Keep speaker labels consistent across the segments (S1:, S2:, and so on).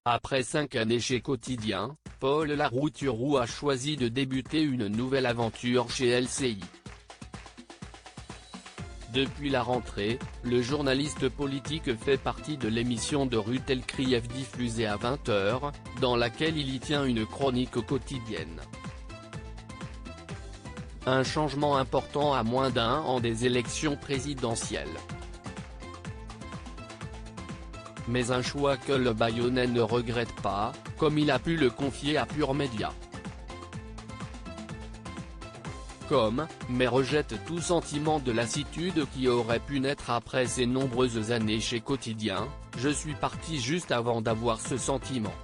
S1: Après 5 années chez Quotidien, Paul Larouturou a choisi de débuter une nouvelle aventure chez LCI. Depuis la rentrée, le journaliste politique fait partie de l'émission de Ruth Elkrieff diffusée à 20h, dans laquelle il y tient une chronique quotidienne. Un changement important à moins d'un an des élections présidentielles. Mais un choix que le Bayonnais ne regrette pas, comme il a pu le confier à Pure Média. Mais rejette tout sentiment de lassitude qui aurait pu naître après ces nombreuses années chez Quotidien, je suis parti juste avant d'avoir ce sentiment.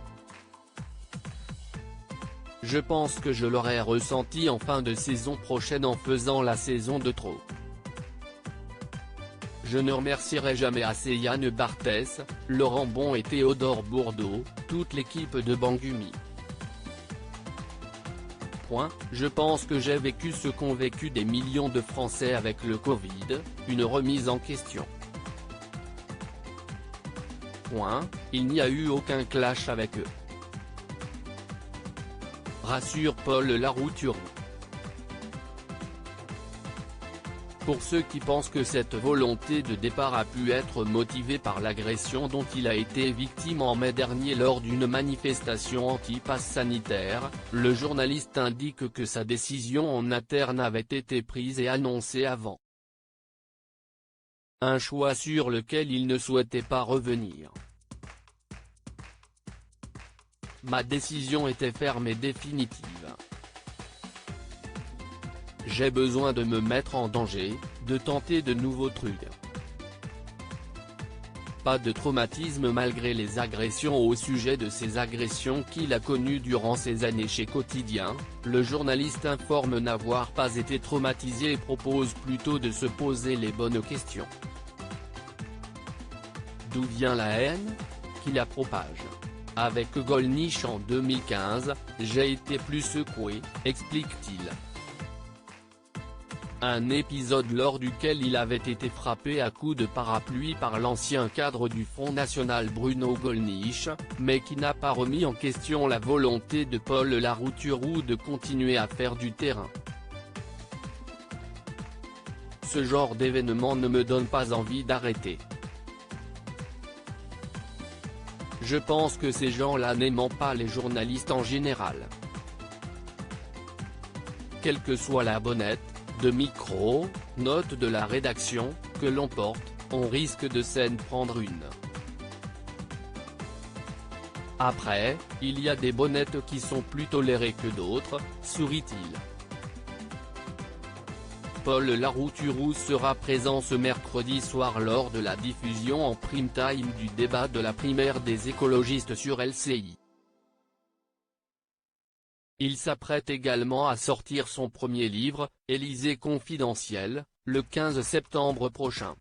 S1: Je pense que je l'aurais ressenti en fin de saison prochaine en faisant la saison de trop. Je ne remercierai jamais assez Yann Barthès, Laurent Bon et Théodore Bourdeau, toute l'équipe de Bangumi. Je pense que j'ai vécu ce qu'ont vécu des millions de Français avec le Covid, une remise en question. Il n'y a eu aucun clash avec eux. Rassure Paul Larouturou. Pour ceux qui pensent que cette volonté de départ a pu être motivée par l'agression dont il a été victime en mai dernier lors d'une manifestation anti-pass sanitaire, le journaliste indique que sa décision en interne avait été prise et annoncée avant. Un choix sur lequel il ne souhaitait pas revenir. Ma décision était ferme et définitive. J'ai besoin de me mettre en danger, de tenter de nouveaux trucs. Pas de traumatisme malgré les agressions. Au sujet de ces agressions qu'il a connues durant ses années chez Quotidien, le journaliste informe n'avoir pas été traumatisé et propose plutôt de se poser les bonnes questions. D'où vient la haine? Qui la propage? Avec Gollnisch en 2015, j'ai été plus secoué, explique-t-il. Un épisode lors duquel il avait été frappé à coups de parapluie par l'ancien cadre du Front National Bruno Gollnisch, mais qui n'a pas remis en question la volonté de Paul Larouturou de continuer à faire du terrain. Ce genre d'événement ne me donne pas envie d'arrêter. Je pense que ces gens-là n'aiment pas les journalistes en général. Quelle que soit la bonnette, de micro, note de la rédaction, que l'on porte, on risque de s'en prendre une. Après, il y a des bonnettes qui sont plus tolérées que d'autres, sourit-il. Paul Larouturou sera présent ce mercredi soir lors de la diffusion en prime time du débat de la primaire des écologistes sur LCI. Il s'apprête également à sortir son premier livre, Élysée confidentiel, le 15 septembre prochain.